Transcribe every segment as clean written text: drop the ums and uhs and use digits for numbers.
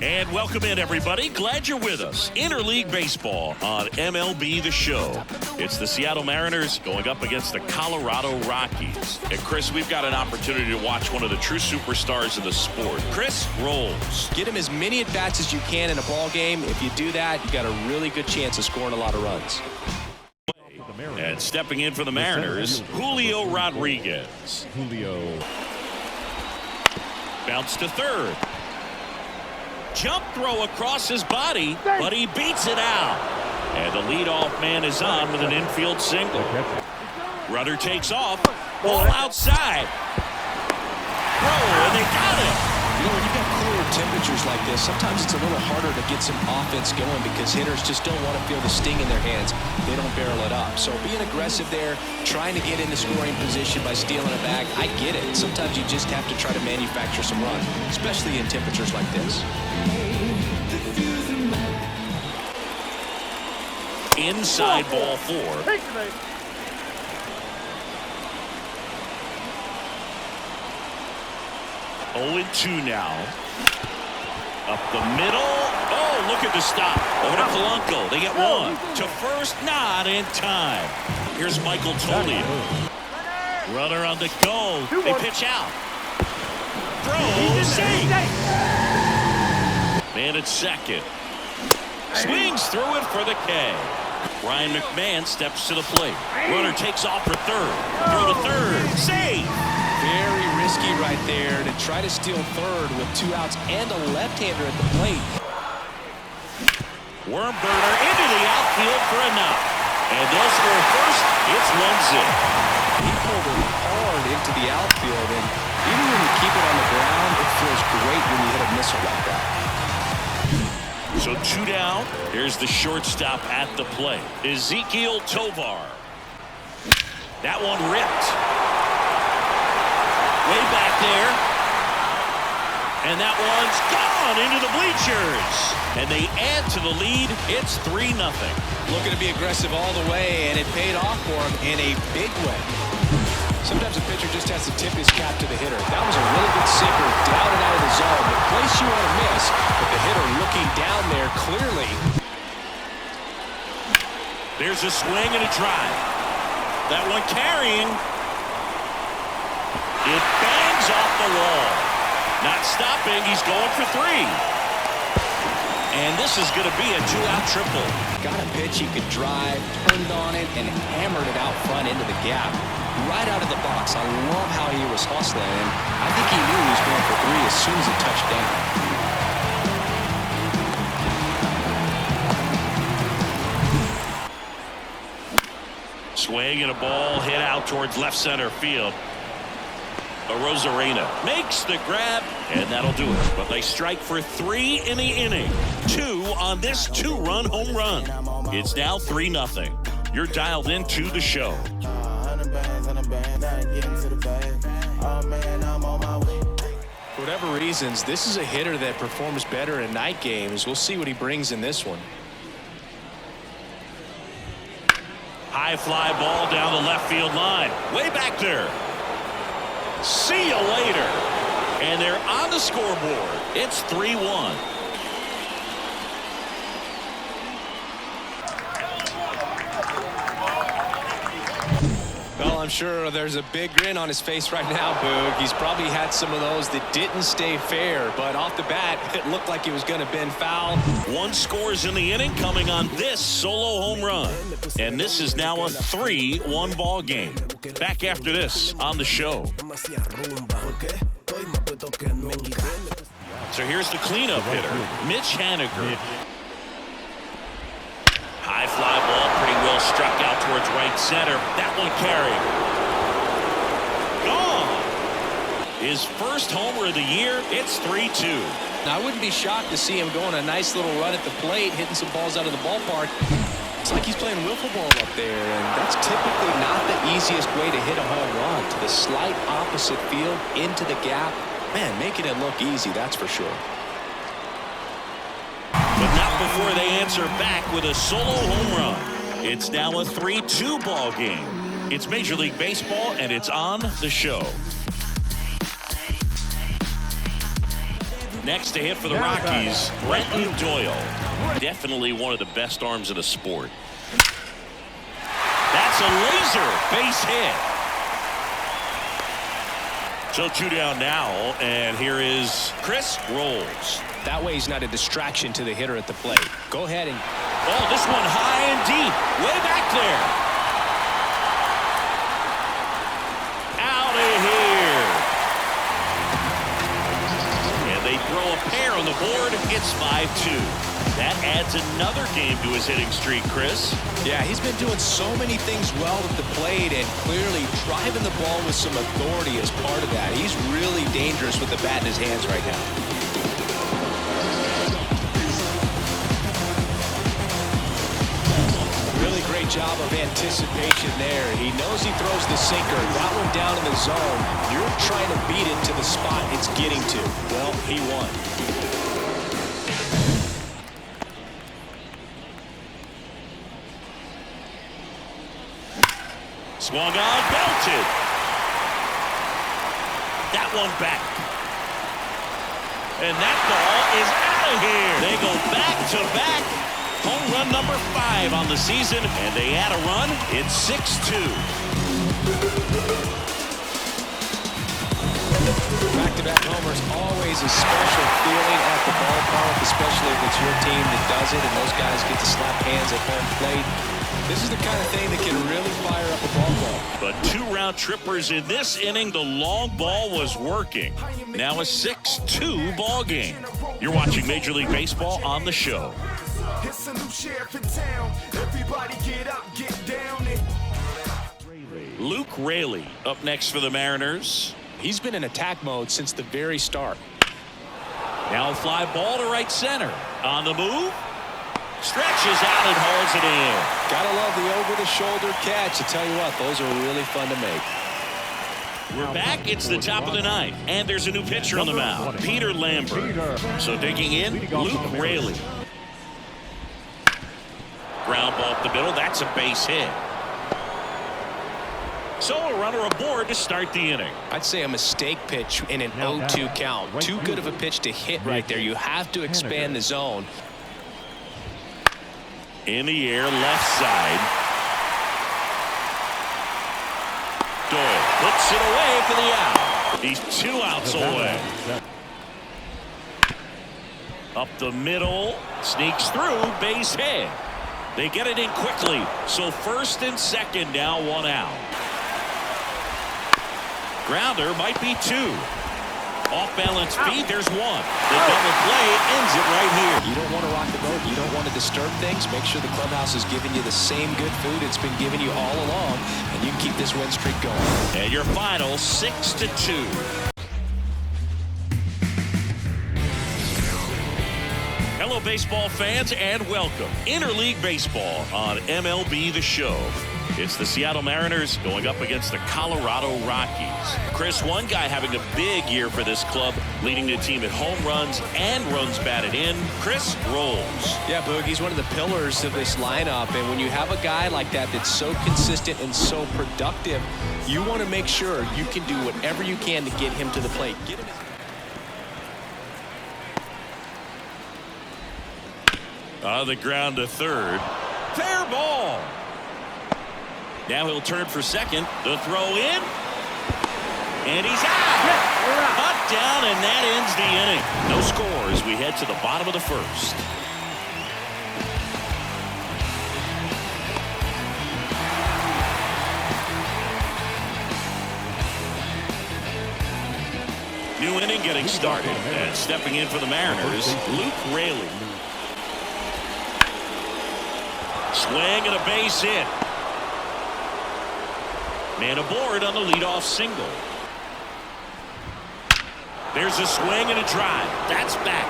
And welcome in, everybody. Glad you're with us. Interleague Baseball on MLB The Show. It's the Seattle Mariners going up against the Colorado Rockies. And, Chris, we've got an opportunity to watch one of the true superstars of the sport. Chris Rolls. Get him as many at-bats as you can in a ball game. If you do that, you got a really good chance of scoring a lot of runs. And stepping in for the Mariners, Julio Rodriguez. Bounce to third. Jump throw across his body, but he beats it out. And the leadoff man is on with an infield single. Rudder takes off. Ball outside. Throw, and they got it. You know, when you've got cooler temperatures like this, sometimes it's a little harder to get some offense going because hitters just don't want to feel the sting in their hands. They don't barrel it up. So being aggressive there, trying to get into scoring position by stealing a bag, I get it. Sometimes you just have to try to manufacture some runs, especially in temperatures like this. Inside ball four. 0-2 now. Up the middle. Oh, look at the stop. Over to Polanco. They get one. To first, not in time. Here's Michael Tolio. Runner on the go. They pitch out. Throw, safe. Man at second. Swings through it for the K. Ryan McMahon steps to the plate. Runner takes off for third. Throw to third. Safe. Very risky right there to try to steal third with 2 outs and a left-hander at the plate. Worm burner into the outfield for a knock. And they'll score first. It's 1-0. He pulled it hard into the outfield, and even when you keep it on the ground, it feels great when you hit a missile like that. So 2 down. Here's the shortstop at the plate, Ezequiel Tovar. That one ripped. Way back there. And that one's gone into the bleachers. And they add to the lead. It's 3-0. Looking to be aggressive all the way, and it paid off for him in a big way. Sometimes a pitcher just has to tip his cap to the hitter. That was a really good sinker down and out of the zone. The place you want to miss, but the hitter looking down there clearly. There's a swing and a drive. That one carrying. It bangs off the wall. Not stopping. He's going for 3. And this is going to be a 2-out triple. Got a pitch he could drive, turned on it, and hammered it out front into the gap. Right out of the box. I love how he was hustling, and I think he knew he was going for 3 as soon as it touched down. Swing and a ball hit out towards left center field. Arozarena makes the grab, and that'll do it. But they strike for 3 in the inning. 2 on this 2-run home run. It's now 3-0. You're dialed into the show. For whatever reasons, this is a hitter that performs better in night games. We'll see what he brings in this one. High fly ball down the left field line. Way back there. See you later. And they're on the scoreboard. It's 3-1. Well, I'm sure there's a big grin on his face right now, Boog. He's probably had some of those that didn't stay fair, but off the bat, it looked like it was going to bend foul. 1 scores in the inning coming on this solo home run. And this is now a 3-1 ball game. Back after this on the show. So here's the cleanup hitter, Mitch Haniger. High fly ball, pretty well struck out towards right center. That one carried. Gone. His first homer of the year. It's 3-2. Now, I wouldn't be shocked to see him go on a nice little run at the plate, hitting some balls out of the ballpark. It's like he's playing wiffle ball up there, and that's typically not the easiest way to hit a home run. To the slight opposite field, into the gap. Man, making it look easy, that's for sure. But not before they answer back with a solo home run. It's now a 3-2 ball game. It's Major League Baseball, and it's on the show. Next to hit for the Rockies, Brenton Doyle. Definitely one of the best arms in the sport. That's a laser base hit. So 2 down now, and here is Chris Rolls. That way he's not a distraction to the hitter at the plate. Go ahead and... Oh, this one high and deep. Way back there. Out of here. And they throw a pair on the board. It's 5-2. That adds another game to his hitting streak, Chris. Yeah, he's been doing so many things well at the plate and clearly driving the ball with some authority as part of that. He's really dangerous with the bat in his hands right now. Really great job of anticipation there. He knows he throws the sinker. That one down in the zone. You're trying to beat it to the spot it's getting to. Well, he won. Swung on, belted. That one back. And that ball is out of here. They go back-to-back. Home run number 5 on the season, and they add a run. It's 6-2. Back-to-back homers, always a special feeling at the ballpark, especially if it's your team that does it and those guys get to slap hands at home plate. This is the kind of thing that can really fire up a ball club. But 2 round trippers in this inning. The long ball was working. Now a 6-2 ball game. You're watching Major League Baseball on the show. It's a new sheriff in town. Everybody get up, get down. Luke Raley up next for the Mariners. He's been in attack mode since the very start. Now a fly ball to right center. On the move. Stretches out and hauls it in. Gotta love the over-the-shoulder catch. I tell you what, those are really fun to make. We're back. It's the top of the 9th. And there's a new pitcher on the mound, Peter Lambert. So digging in, Luke Raley. Ground ball up the middle. That's a base hit. So a runner aboard to start the inning. I'd say a mistake pitch in an 0-2 count. Too good of a pitch to hit right there. You have to expand the zone. In the air, left side. Doyle puts it away for the out. He's 2 outs away. Up the middle, sneaks through, base hit. They get it in quickly, so first and second now, 1 out. Grounder might be 2. Off balance feed, there's 1. The double play ends it right here. You don't want to rock the boat. You don't want to disturb things. Make sure the clubhouse is giving you the same good food it's been giving you all along, and you can keep this win streak going. And your final 6-2. Hello, baseball fans, and welcome. Interleague Baseball on MLB The Show. It's the Seattle Mariners going up against the Colorado Rockies. Chris, one guy having a big year for this club, leading the team in home runs and runs batted in, Chris Rolls. Yeah, Boog, he's one of the pillars of this lineup, and when you have a guy like that that's so consistent and so productive, you want to make sure you can do whatever you can to get him to the plate. Get him. The ground to third. Fair ball. Now he'll turn for second. The throw in. And he's out. Up, down, and that ends the inning. No score as we head to the bottom of the first. New inning getting started. And stepping in for the Mariners, Luke Raley. Swing and a base hit. Man aboard on the leadoff single. There's a swing and a drive. That's back.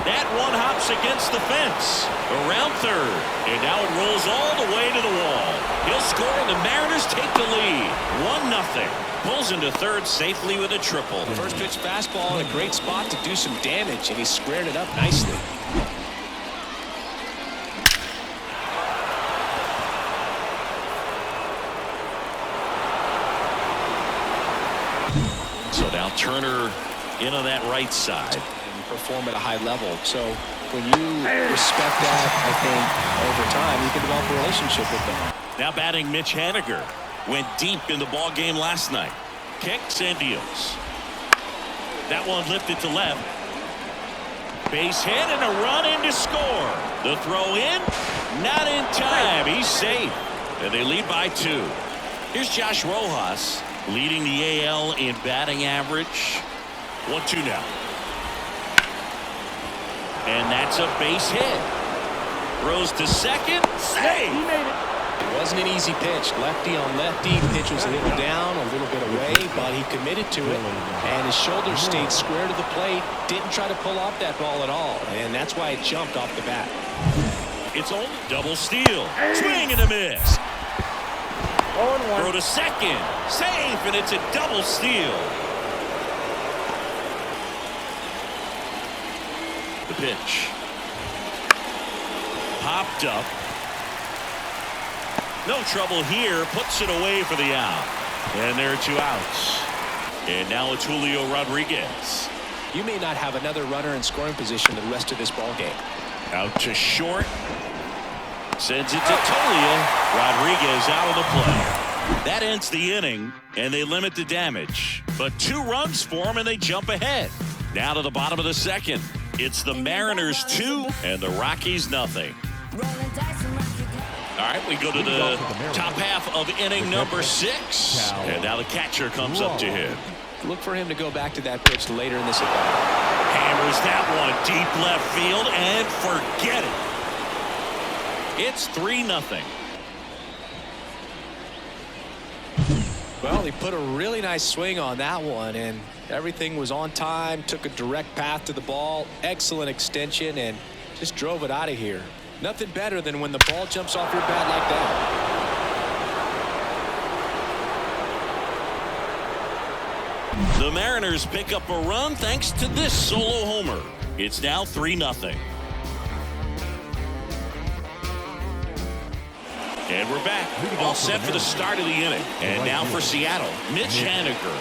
That one hops against the fence. Around third. And now it rolls all the way to the wall. He'll score and the Mariners take the lead. 1-0. Pulls into third safely with a triple. First pitch fastball in a great spot to do some damage, and he squared it up nicely. So now Turner in on that right side. And perform at a high level. So when you respect that, I think over time you can develop a relationship with them. Now batting Mitch Haniger. Went deep in the ball game last night. Kicks and deals. That one lifted to left. Base hit and a run in to score. The throw in, not in time. He's safe. And they lead by 2. Here's Josh Rojas leading the AL in batting average. 1-2 now. And that's a base hit. Throws to second. Save. He made it. It wasn't an easy pitch. Lefty on lefty. Pitch was a little down, a little bit away, but he committed to it. And his shoulder stayed square to the plate. Didn't try to pull off that ball at all. And that's why it jumped off the bat. It's only double steal. Swing and a miss. 0-1. Throw to second. Safe, and it's a double steal. The pitch. Popped up. No trouble here. Puts it away for the out. And there are 2 outs. And now it's Julio Rodriguez. You may not have another runner in scoring position the rest of this ball game. Out to short. Sends it to Tolia. Rodriguez out of the play. That ends the inning, and they limit the damage. But 2 runs for them, and they jump ahead. Now to the bottom of the second. It's the Mariners 2 and the Rockies nothing. All right, we go to the top half of inning number 6. And now the catcher comes up to hit. Look for him to go back to that pitch later in this at-bat. Hammers that one deep left field and forget it. It's 3-0. Well, he put a really nice swing on that one, and everything was on time. Took a direct path to the ball. Excellent extension, and just drove it out of here. Nothing better than when the ball jumps off your bat like that. The Mariners pick up a run thanks to this solo homer. It's now 3-0. And we're back. All set for the start of the inning. And now for Seattle, Mitch Haniger.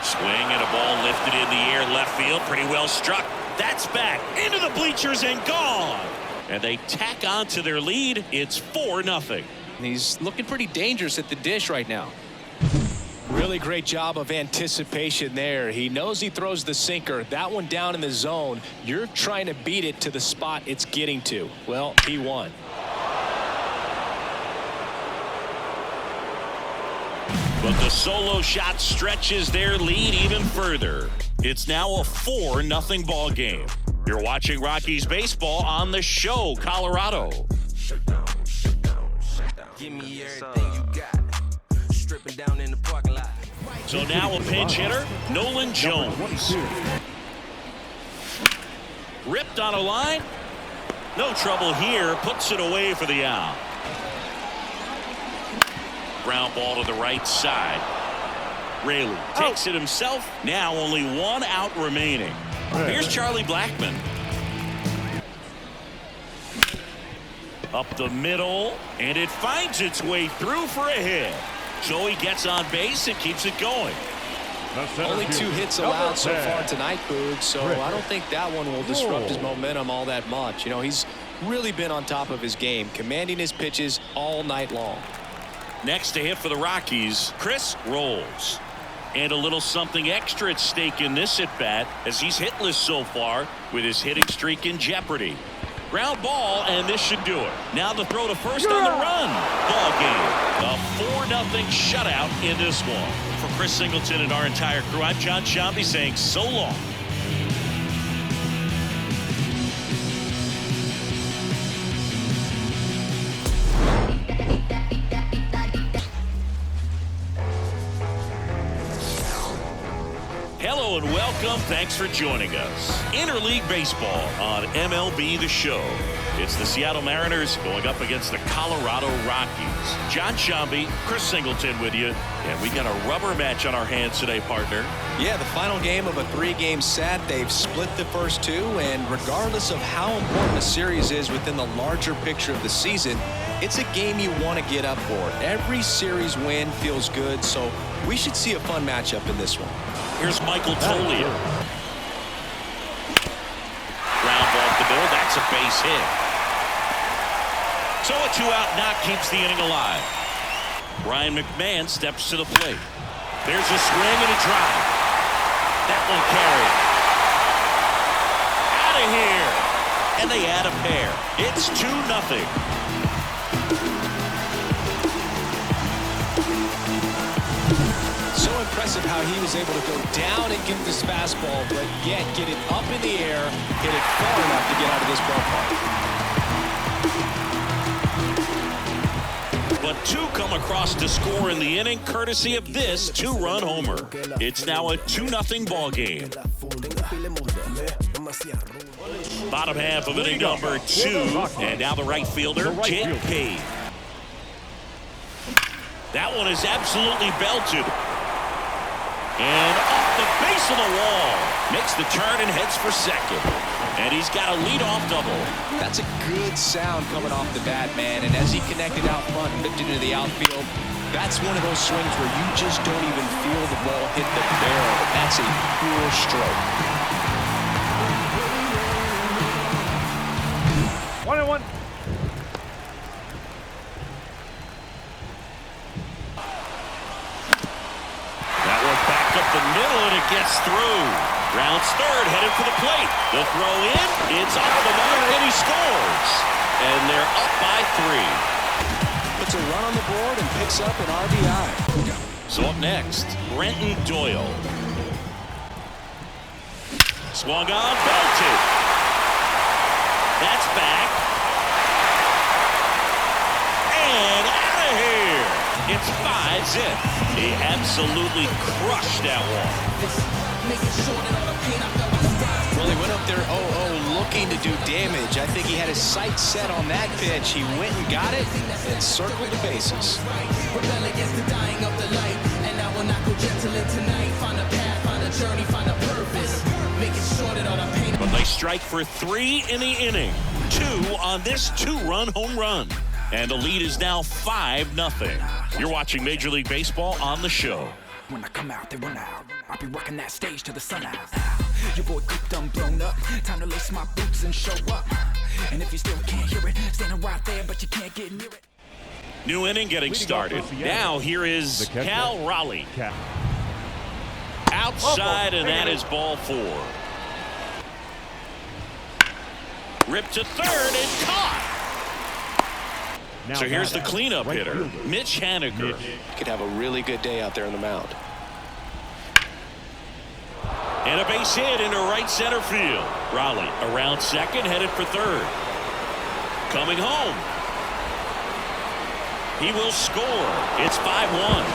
Swing and a ball lifted in the air left field. Pretty well struck. That's back into the bleachers and gone. And they tack on to their lead. It's 4-0. He's looking pretty dangerous at the dish right now. Really great job of anticipation there. He knows he throws the sinker. That one down in the zone. You're trying to beat it to the spot it's getting to. Well, he won. But the solo shot stretches their lead even further. It's now a 4-0 ball game. You're watching Rockies baseball on the show, Colorado. Give me everything you got. Stripping down in the parking lot. So now a pinch hitter, Nolan Jones. Ripped on a line. No trouble here. Puts it away for the out. Ground ball to the right side. Raley takes it himself. Now only 1 out remaining. Here's Charlie Blackmon. Up the middle, and it finds its way through for a hit. So he gets on base and keeps it going. Only 2 hits allowed so far tonight, Boog, so I don't think that one will disrupt his momentum all that much. You know, he's really been on top of his game, commanding his pitches all night long. Next to hit for the Rockies, Chris Rolls. And a little something extra at stake in this at-bat as he's hitless so far with his hitting streak in jeopardy. Ground ball, and this should do it. Now the throw to first on the run. Ball game. A 4-0 shutout in this one. For Chris Singleton and our entire crew, I'm John Sciambi saying so long. Hello and welcome. Thanks for joining us. Interleague Baseball on MLB The Show. It's the Seattle Mariners going up against the Colorado Rockies. John Shambi, Chris Singleton with you. And we got a rubber match on our hands today, partner. Yeah, the final game of a 3-game set. They've split the first two, and regardless of how important a series is within the larger picture of the season, it's a game you want to get up for. Every series win feels good, so we should see a fun matchup in this one. Here's Michael Toglia. Ground ball to the middle. That's a base hit. So a 2-out knock keeps the inning alive. Ryan McMahon steps to the plate. There's a swing and a drive. That one carried. Out of here. And they add a pair. It's 2-0. So impressive how he was able to go down and get this fastball, but yet get it up in the air, hit it far enough to get out of this ballpark. But two come across to score in the inning, courtesy of this 2-run homer. It's now a 2-0 ball game. Bottom half of inning number 2, and now the right fielder, Jake Cave. That one is absolutely belted. And off the base of the wall. Makes the turn and heads for second. And he's got a leadoff double. That's a good sound coming off the bat, man. And as he connected out front and whipped into the outfield, that's one of those swings where you just don't even feel the ball hit the barrel. That's a pure stroke. 1-1. Up the middle, and it gets through. Rounds third, headed for the plate. The throw in, it's off the mark, and he scores. And they're up by 3. Puts a run on the board and picks up an RBI. So up next, Brenton Doyle. Swung on, belted. That's back. And out of here. It's 5-zip. He absolutely crushed that one. Well, he went up there 0-0 looking to do damage. I think he had his sights set on that pitch. He went and got it and circled the bases. But they strike for 3 in the inning. 2 on this 2-run home run. And the lead is now 5-0. You're watching Major League Baseball on The Show. When I come out, they run out. I'll be working that stage till the sun out. Your boy cooked, done blown up. Time to lace my boots and show up. And if you still can't hear it, standing right there, but you can't get near it. New inning getting started. Now here is Cal Raleigh. Outside, and that is ball 4. Ripped to third and caught. So here's the cleanup hitter, Mitch Haniger. Could have a really good day out there on the mound. And a base hit into right center field. Raleigh around second, headed for third. Coming home. He will score. It's 5-1.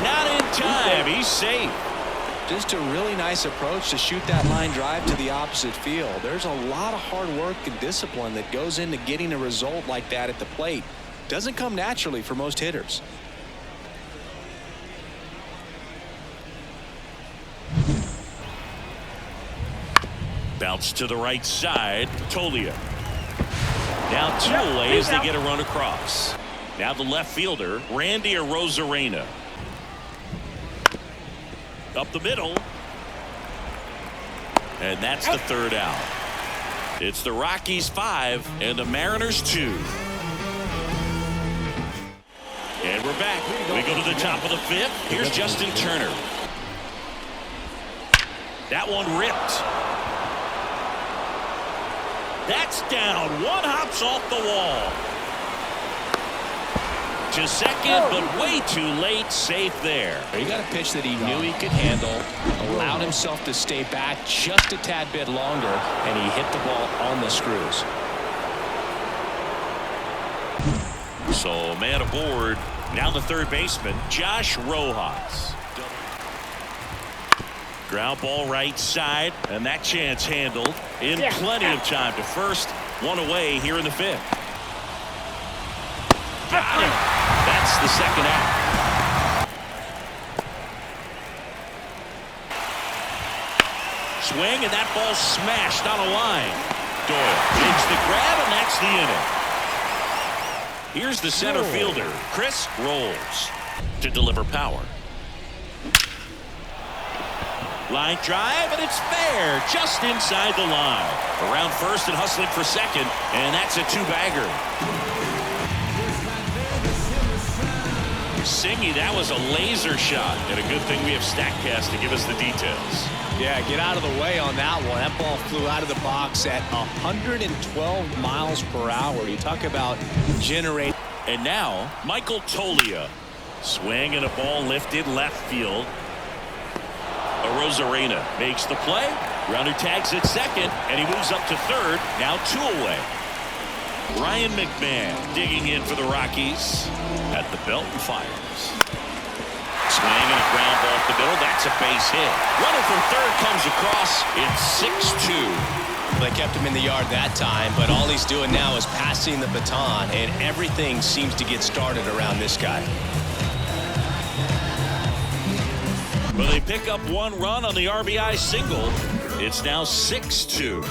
Not in time. He's safe. Just a really nice approach to shoot that line drive to the opposite field. There's a lot of hard work and discipline that goes into getting a result like that at the plate. Doesn't come naturally for most hitters. Bounce to the right side. Toglia. Now 2 away as they get a run across. Now the left fielder, Randy Arozarena. Up the middle. And that's the 3rd out. It's the Rockies 5 and the Mariners 2. And we're back. We go to the top of the 5th. Here's Justin Turner. That one ripped. That's down. One hops off the wall. To second, but way too late. Safe there. He got a pitch that he knew he could handle, allowed himself to stay back just a tad bit longer, and he hit the ball on the screws. So man aboard. Now the third baseman, Josh Rojas. Ground ball right side, and that chance handled in plenty of time to first. One away here in the 5th. Got it. That's the second out. Swing, and that ball smashed on a line. Doyle makes the grab, and that's the inning. Here's the center fielder, Chris Rolls, to deliver power. Line drive, and it's fair, just inside the line. Around first and hustling for second, and that's a 2-bagger. Singy, that was a laser shot, and a good thing we have StatCast to give us the details. Yeah, get out of the way on that one. That ball flew out of the box at 112 miles per hour. You talk about generate. And now, Michael Toglia. Swing and a ball lifted left field. Arozarena makes the play. Runner tags at second, and he moves up to third. Now 2 away. Ryan McMahon digging in for the Rockies at the belt and fires. Swing and a ground ball up the middle. That's a base hit. Runner from third comes across. It's 6-2. They kept him in the yard that time, but all he's doing now is passing the baton, and everything seems to get started around this guy. But they pick up 1 run on the RBI single. It's now 6-2.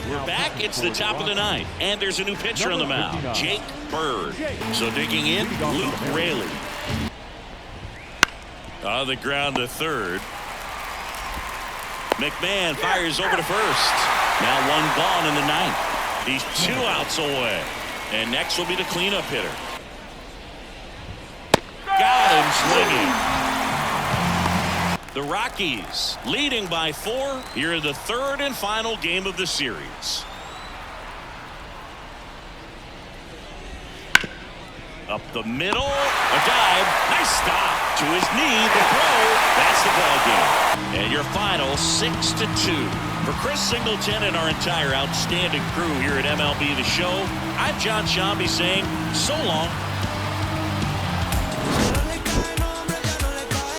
We're back. It's the top of the 9th, and there's a new pitcher on the mound, Jake Bird. So digging in, Luke Raley. On the ground to third. McMahon fires over to first. Now 1 gone in the 9th. He's 2 outs away. And next will be the cleanup hitter. Got him swinging. The Rockies leading by 4 here in the 3rd and final game of the series. Up the middle, a dive, nice stop to his knee, the throw, that's the ball game. And your final 6-2. For Chris Singleton and our entire outstanding crew here at MLB The Show, I'm John Shambi saying so long.